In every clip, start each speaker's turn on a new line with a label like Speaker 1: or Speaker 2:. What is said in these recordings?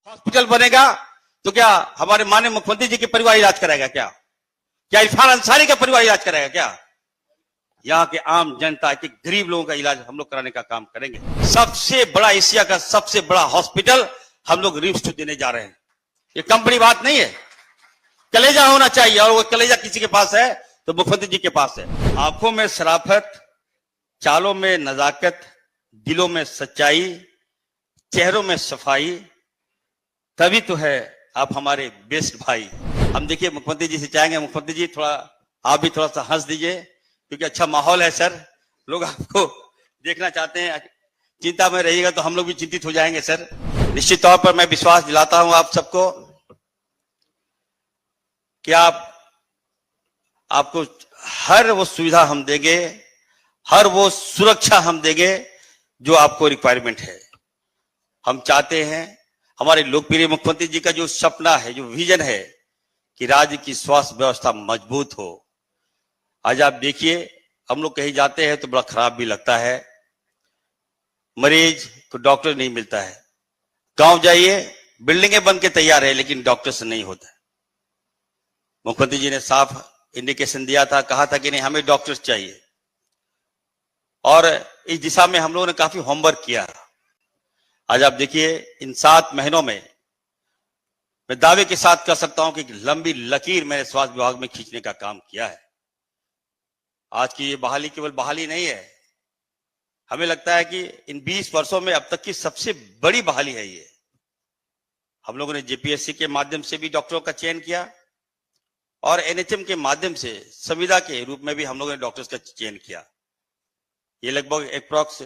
Speaker 1: Hospital बनेगा तो क्या हमारे माननीय मुख्यमंत्री जी के परिवार इलाज कराएगा? क्या इरफान अंसारी का परिवार इलाज कराएगा? क्या यहाँ के आम जनता के गरीब लोगों का इलाज हम लोग कराने का काम करेंगे। सबसे बड़ा एशिया का सबसे बड़ा हॉस्पिटल हम लोग रिम्स को देने जा रहे हैं। ये कम बड़ी बात नहीं है। कलेजा होना चाहिए, और वो कलेजा किसी के पास है तो मुख्यमंत्री जी के पास है। आंखों में शराफत, चालों में नजाकत, दिलों में सच्चाई, चेहरों में सफाई, तभी तो है आप हमारे बेस्ट भाई। हम देखिए मुख्यमंत्री जी से चाहेंगे, मुख्यमंत्री जी थोड़ा आप भी थोड़ा सा हंस दीजिए, क्योंकि अच्छा माहौल है सर, लोग आपको देखना चाहते हैं। चिंता में रहिएगा तो हम लोग भी चिंतित हो जाएंगे सर। निश्चित तौर पर मैं विश्वास दिलाता हूं आप सबको कि आपको हर वो सुविधा हम देंगे, हर वो सुरक्षा हम देंगे जो आपको रिक्वायरमेंट है। हम चाहते हैं हमारे लोकप्रिय मुख्यमंत्री जी का जो सपना है, जो विजन है कि राज्य की स्वास्थ्य व्यवस्था मजबूत हो। आज आप देखिए, हम लोग कहीं जाते हैं तो बड़ा खराब भी लगता है, मरीज को डॉक्टर नहीं मिलता है। गांव जाइए, बिल्डिंगें बन के तैयार है लेकिन डॉक्टर से नहीं होता है। मुख्यमंत्री जी ने साफ इंडिकेशन दिया था, कहा था कि नहीं हमें डॉक्टर्स चाहिए, और इस दिशा में हम लोगों ने काफी होमवर्क किया। आज आप देखिए, इन 7 महीनों में मैं दावे के साथ कह सकता हूं कि लंबी लकीर मैंने स्वास्थ्य विभाग में खींचने का काम किया है। आज की ये बहाली केवल बहाली नहीं है, हमें लगता है कि इन 20 वर्षों में अब तक की सबसे बड़ी बहाली है ये। हम लोगों ने जेपीएससी के माध्यम से भी डॉक्टरों का चयन किया, और एनएचएम के माध्यम से संविदा के रूप में भी हम लोगों ने डॉक्टर्स का चयन किया। ये लगभग अप्रॉक्स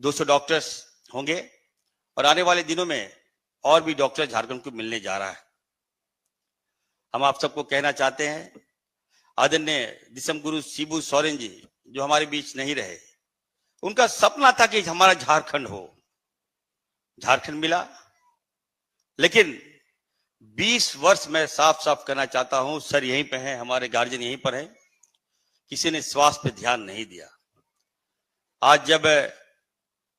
Speaker 1: 200 डॉक्टर्स होंगे, और आने वाले दिनों में और भी डॉक्टर झारखंड को मिलने जा रहा है। हम आप सबको कहना चाहते हैं, आदरणीय दिसम गुरु शिबू सोरेन जी जो हमारे बीच नहीं रहे, उनका सपना था कि हमारा झारखंड हो। झारखंड मिला, लेकिन 20 वर्ष में साफ साफ कहना चाहता हूं, सर यहीं पे हैं, हमारे गार्जियन यहीं पर हैं, किसी ने स्वास्थ्य पर ध्यान नहीं दिया। आज जब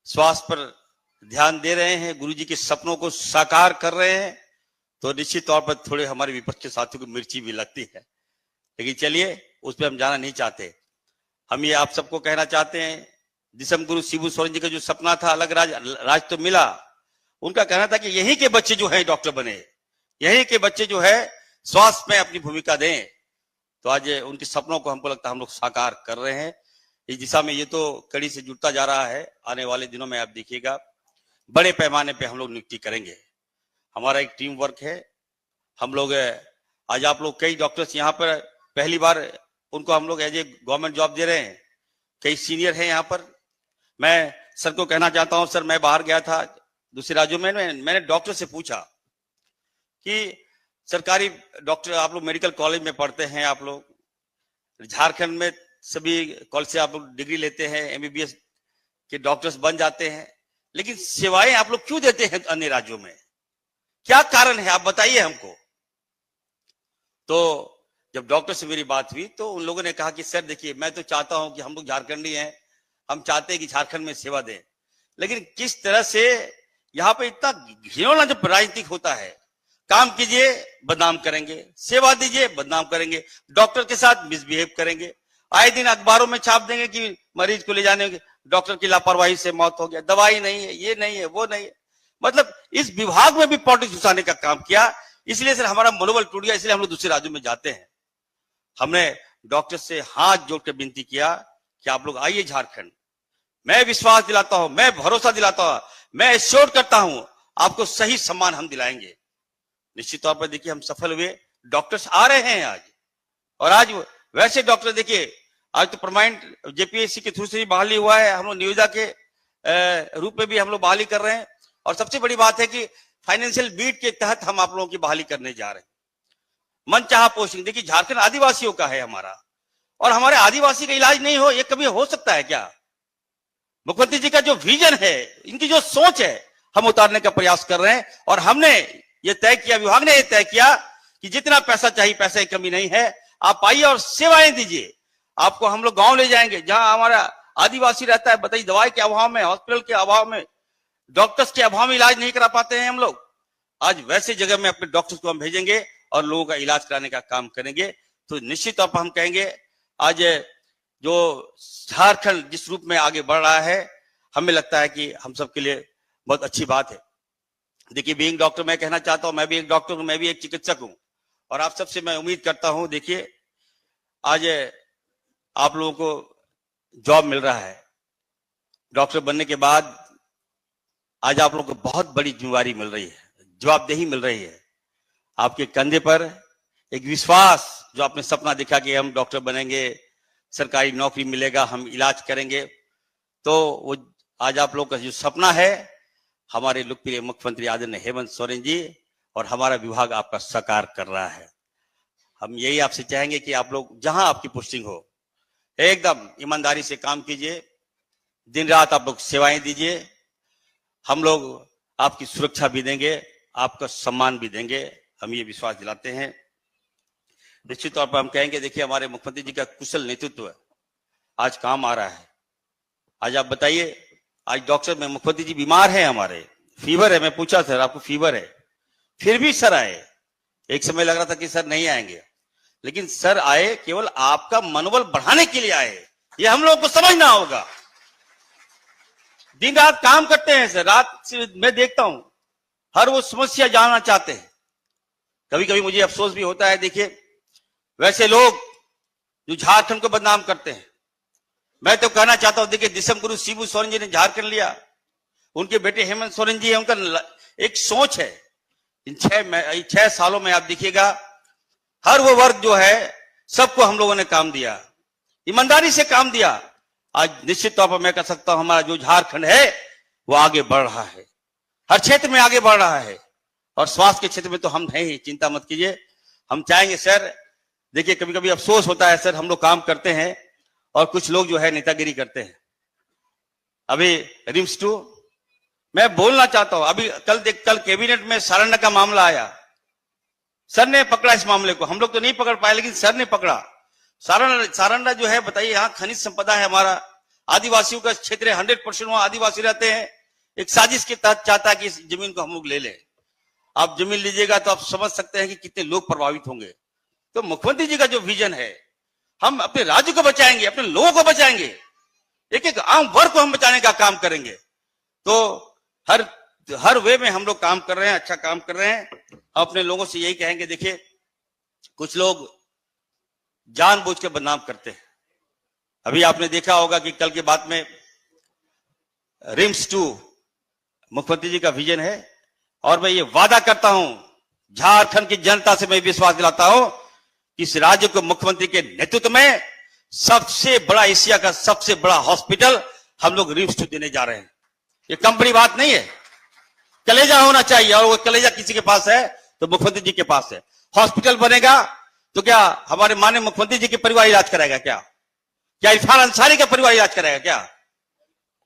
Speaker 1: स्वास्थ्य पर ध्यान दे रहे हैं, गुरुजी के सपनों को साकार कर रहे हैं, तो निश्चित तौर पर थोड़े हमारे विपक्ष के साथियों को मिर्ची भी लगती है, लेकिन चलिए उस पर हम जाना नहीं चाहते। हम ये आप सबको कहना चाहते हैं, दिसम गुरु शिबू सोरेन जी का जो सपना था अलग राज तो मिला। उनका कहना था कि यहीं के बच्चे जो है डॉक्टर बने, यहीं के बच्चे जो है स्वास्थ्य में अपनी भूमिका दें। तो आज उनके सपनों को हमको लगता है हम लोग साकार कर रहे हैं। इस दिशा में ये तो कड़ी से जुड़ता जा रहा है। आने वाले दिनों में आप देखिएगा बड़े पैमाने पे हम लोग नियुक्ति करेंगे। हमारा एक टीम वर्क है। हम लोग आज आप लोग कई डॉक्टर्स यहाँ पर पहली बार उनको हम लोग एज ए गवर्नमेंट जॉब दे रहे हैं। कई सीनियर हैं यहाँ पर। मैं सर को कहना चाहता हूँ, सर मैं बाहर गया था दूसरे राज्यों में, मैंने डॉक्टर से पूछा कि सरकारी डॉक्टर आप लोग मेडिकल कॉलेज में पढ़ते हैं, आप लोग झारखंड में सभी कॉलेज से आप लोग डिग्री लेते हैं, एमबीबीएस के डॉक्टर्स बन जाते हैं, लेकिन सेवाएं आप लोग क्यों देते हैं अन्य राज्यों में? क्या कारण है आप बताइए हमको। तो जब डॉक्टर से मेरी बात हुई तो उन लोगों ने कहा कि सर देखिए, मैं तो चाहता हूं कि हम लोग झारखंडी हैं, हम चाहते हैं कि झारखंड में सेवा दें, लेकिन किस तरह से यहाँ पे इतना घिनौना जब राजनीतिक होता है, काम कीजिए बदनाम करेंगे, सेवा दीजिए बदनाम करेंगे, डॉक्टर के साथ मिसबिहेव करेंगे। आए दिन अखबारों में छाप देंगे कि मरीज को ले जाने डॉक्टर की लापरवाही से मौत हो गया, दवाई नहीं है, ये नहीं है, वो नहीं है। मतलब इस विभाग में भी पॉलिटिक्स घुसाने का काम किया। इसलिए सर हमारा मनोबल टूट गया, इसलिए हम लोग दूसरे राज्यों में जाते हैं। हमने डॉक्टर से हाथ जोड़ कर विनती किया कि आप लोग आइए झारखंड। मैं विश्वास दिलाता हूं, मैं भरोसा दिलाता हूं, मैं एश्योर करता हूं आपको सही सम्मान हम दिलाएंगे। निश्चित तौर पर देखिए हम सफल हुए, डॉक्टर्स आ रहे हैं आज। और आज वैसे डॉक्टर देखिए, आज तो परमानेंट जेपीएससी के थ्रू से ही बहाली हुआ है, हम लोग निविदा के रूप में भी हम लोग बहाली कर रहे हैं। और सबसे बड़ी बात है कि फाइनेंशियल बीट के तहत हम आप लोगों की बहाली करने जा रहे हैं। मनचाहा पोस्टिंग, देखिए झारखंड आदिवासियों का है हमारा, और हमारे आदिवासी का इलाज नहीं हो, ये कभी हो सकता है क्या? मुख्यमंत्री जी का जो विजन है, इनकी जो सोच है, हम उतारने का प्रयास कर रहे हैं। और हमने ये तय किया, विभाग ने ये तय किया कि जितना पैसा चाहिए, पैसे की कमी नहीं है, आप आइए और सेवाएं दीजिए। आपको हम लोग गांव ले जाएंगे जहां हमारा आदिवासी रहता है। बताइए, दवाई के अभाव में, हॉस्पिटल के अभाव में, डॉक्टर्स के अभाव में इलाज नहीं करा पाते हैं हम लोग। आज वैसे जगह में अपने डॉक्टर्स को हम भेजेंगे और लोगों का इलाज कराने का काम करेंगे। तो निश्चित तौर पर हम कहेंगे आज जो झारखंड जिस रूप में आगे बढ़ रहा है, हमें लगता है कि हम सबके लिए बहुत अच्छी बात है। देखिए, बीइंग डॉक्टर मैं कहना चाहता हूं, मैं भी एक डॉक्टर हूं, मैं भी एक चिकित्सक हूं, और आप सबसे मैं उम्मीद करता हूं, देखिए आज आप लोगों को जॉब मिल रहा है। डॉक्टर बनने के बाद आज आप लोगों को बहुत बड़ी जिम्मेदारी मिल रही है, जवाबदेही मिल रही है। आपके कंधे पर एक विश्वास, जो आपने सपना देखा कि हम डॉक्टर बनेंगे, सरकारी नौकरी मिलेगा, हम इलाज करेंगे, तो वो आज आप लोग का जो सपना है, हमारे लोकप्रिय मुख्यमंत्री आदरणीय हेमंत सोरेन जी और हमारा विभाग आपका साकार कर रहा है। हम यही आपसे चाहेंगे कि आप लोग जहां आपकी पोस्टिंग हो, एकदम ईमानदारी से काम कीजिए, दिन रात आप लोग सेवाएं दीजिए। हम लोग आपकी सुरक्षा भी देंगे, आपका सम्मान भी देंगे, हम ये विश्वास दिलाते हैं। निश्चित तौर पर हम कहेंगे, देखिए हमारे मुख्यमंत्री जी का कुशल नेतृत्व आज काम आ रहा है। आज आप बताइए, आज डॉक्टर में मुख्यमंत्री जी बीमार है, हमारे फीवर है, मैं पूछा सर आपको फीवर है, फिर भी सर आए। एक समय लग रहा था कि सर नहीं आएंगे, लेकिन सर आए केवल आपका मनोबल बढ़ाने के लिए आए। ये हम लोगों को समझना होगा। दिन रात काम करते हैं सर, रात से मैं देखता हूं, हर वो समस्या जानना चाहते हैं। कभी कभी मुझे अफसोस भी होता है, देखिए वैसे लोग जो झारखंड को बदनाम करते हैं, मैं तो कहना चाहता हूं, देखिए दिसम गुरु शिबू सोरेन जी ने झारखंड लिया, उनके बेटे हेमंत सोरेन जी है, उनका एक सोच है। इन 6 सालों में आप देखिएगा, हर वो वर्ग जो है सबको हम लोगों ने काम दिया, ईमानदारी से काम दिया। आज निश्चित तौर पर मैं कह सकता हूं, हमारा जो झारखंड है वो आगे बढ़ रहा है, हर क्षेत्र में आगे बढ़ रहा है, और स्वास्थ्य के क्षेत्र में तो हम हैं ही, चिंता मत कीजिए। हम चाहेंगे सर, देखिए कभी कभी अफसोस होता है सर, हम लोग काम करते हैं और कुछ लोग जो है नेतागिरी करते हैं। अभी रिम्स 2 मैं बोलना चाहता हूं, अभी कल कैबिनेट में सारंडा का मामला आया, सर ने पकड़ा इस मामले को, हम लोग तो नहीं पकड़ पाए, लेकिन सर ने पकड़ा। सारंडा जो है, बताइए, यहाँ खनिज संपदा है, हमारा आदिवासियों का क्षेत्र है, 100% वहां आदिवासी रहते हैं। एक साजिश के तहत चाहता है कि इस जमीन को हम लोग ले लें। आप जमीन लीजिएगा तो आप समझ सकते हैं कि कितने लोग प्रभावित होंगे। तो मुख्यमंत्री जी का जो विजन है, हम अपने राज्य को बचाएंगे, अपने लोगों को बचाएंगे, एक एक आम वर्ग को हम बचाने का काम करेंगे। तो हर वे में हम लोग काम कर रहे हैं, अच्छा काम कर रहे हैं। अपने लोगों से यही कहेंगे, देखिए कुछ लोग जानबूझ के बदनाम करते हैं। अभी आपने देखा होगा कि कल के बाद में रिम्स 2 मुख्यमंत्री जी का विजन है, और मैं ये वादा करता हूं, झारखंड की जनता से मैं विश्वास दिलाता हूं कि इस राज्य को मुख्यमंत्री के नेतृत्व में सबसे बड़ा, एशिया का सबसे बड़ा हॉस्पिटल हम लोग रिम्स 2 देने जा रहे हैं। ये कम बड़ी बात नहीं है, कलेजा होना चाहिए, और वो कलेजा किसी के पास है तो मुख्यमंत्री जी के पास है। हॉस्पिटल बनेगा तो क्या हमारे माननीय मुख्यमंत्री जी के परिवार इलाज कराएगा? क्या इरफान अंसारी का परिवार इलाज कराएगा? क्या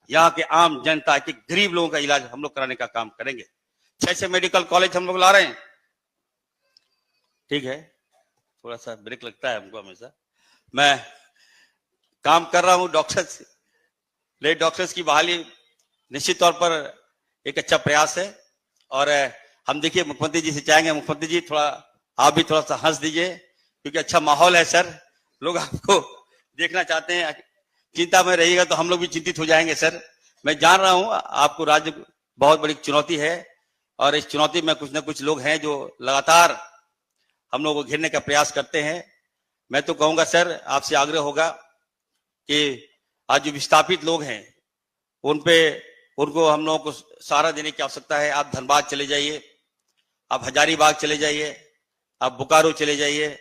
Speaker 1: यहाँ के आम जनता के गरीब लोगों का इलाज हम लोग कराने का काम करेंगे। 6 मेडिकल कॉलेज हम लोग ला रहे हैं। ठीक है, थोड़ा सा ब्रेक लगता है हमको हमेशा। मैं काम कर रहा हूं डॉक्टर्स, लेट डॉक्टर्स की बहाली निश्चित तौर पर एक अच्छा प्रयास है, और हम देखिए मुख्यमंत्री जी से चाहेंगे, मुख्यमंत्री जी थोड़ा आप भी थोड़ा सा हंस दीजिए, क्योंकि अच्छा माहौल है सर, लोग आपको देखना चाहते हैं। चिंता में रहिएगा तो हम लोग भी चिंतित हो जाएंगे सर। मैं जान रहा हूं आपको राज्य बहुत बड़ी चुनौती है, और इस चुनौती में कुछ ना कुछ लोग हैं जो लगातार हम लोगों को घेरने का प्रयास करते हैं। मैं तो कहूंगा सर, आपसे आग्रह होगा कि आज जो विस्थापित लोग हैं उनको हम लोगों को सहारा देने की आवश्यकता है। आप धनबाद चले जाइए, आप हजारीबाग चले जाइए, आप बोकारो चले जाइए,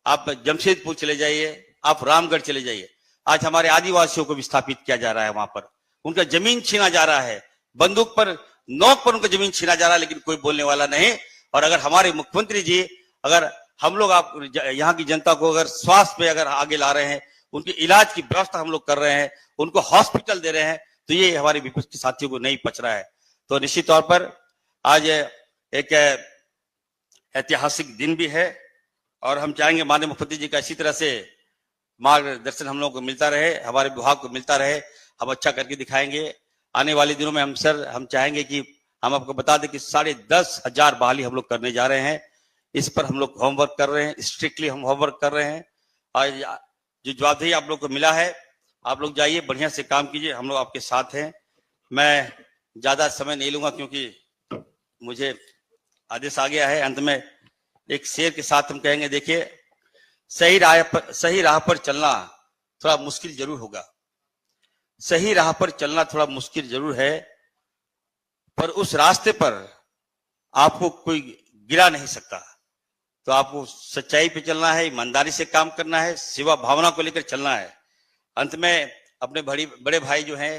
Speaker 1: आप जमशेदपुर चले जाइए, आप रामगढ़ चले जाइए। आज हमारे आदिवासियों को विस्थापित किया जा रहा है, वहां पर उनका जमीन छीना जा रहा है, बंदूक पर नोक पर उनका जमीन छीना जा रहा है, लेकिन कोई बोलने वाला नहीं। और अगर हमारे मुख्यमंत्री जी, अगर हम लोग आप यहाँ की जनता को अगर स्वास्थ्य पे अगर आगे ला रहे हैं, उनके इलाज की व्यवस्था हम लोग कर रहे हैं, उनको हॉस्पिटल दे रहे हैं, तो ये हमारे विपक्ष के साथियों को नहीं पच रहा है। तो निश्चित तौर पर आज एक ऐतिहासिक दिन भी है, और हम चाहेंगे माननीय मुख्यमंत्री जी का इसी तरह से मार्गदर्शन हम लोगों को मिलता रहे, हमारे विभाग को मिलता रहे, हम अच्छा करके दिखाएंगे। आने वाले दिनों में हम चाहेंगे कि हम आपको बता दें कि 10,500 बहाली हम लोग करने जा रहे हैं। इस पर हम लोग होमवर्क कर रहे हैं, स्ट्रिक्टली हम होमवर्क कर रहे हैं। और जो जवाबदेही आप लोग को मिला है, आप लोग जाइए बढ़िया से काम कीजिए, हम लोग आपके साथ हैं। मैं ज्यादा समय नहीं लूंगा क्योंकि मुझे आदेश आ गया है। अंत में एक शेर के साथ हम कहेंगे, देखिए, सही राह पर चलना थोड़ा मुश्किल जरूर होगा, सही राह पर चलना थोड़ा मुश्किल जरूर है, पर उस रास्ते पर आपको कोई गिरा नहीं सकता। तो आपको सच्चाई पे चलना है, ईमानदारी से काम करना है, सेवा भावना को लेकर चलना है। अंत में अपने बड़े भाई जो हैं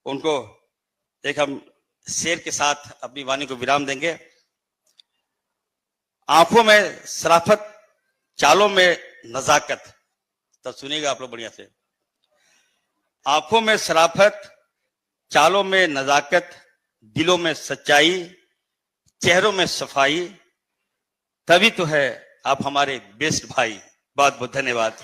Speaker 1: उनको एक हम शेर के साथ अपनी वाणी को विराम देंगे। आंखों में शराफत, चालों में नजाकत। तब सुनिएगा आप लोग बढ़िया से। आंखों में शराफत, चालों में नजाकत, दिलों में सच्चाई, चेहरों में सफाई, तभी तो है आप हमारे बेस्ट भाई। बहुत बहुत धन्यवाद।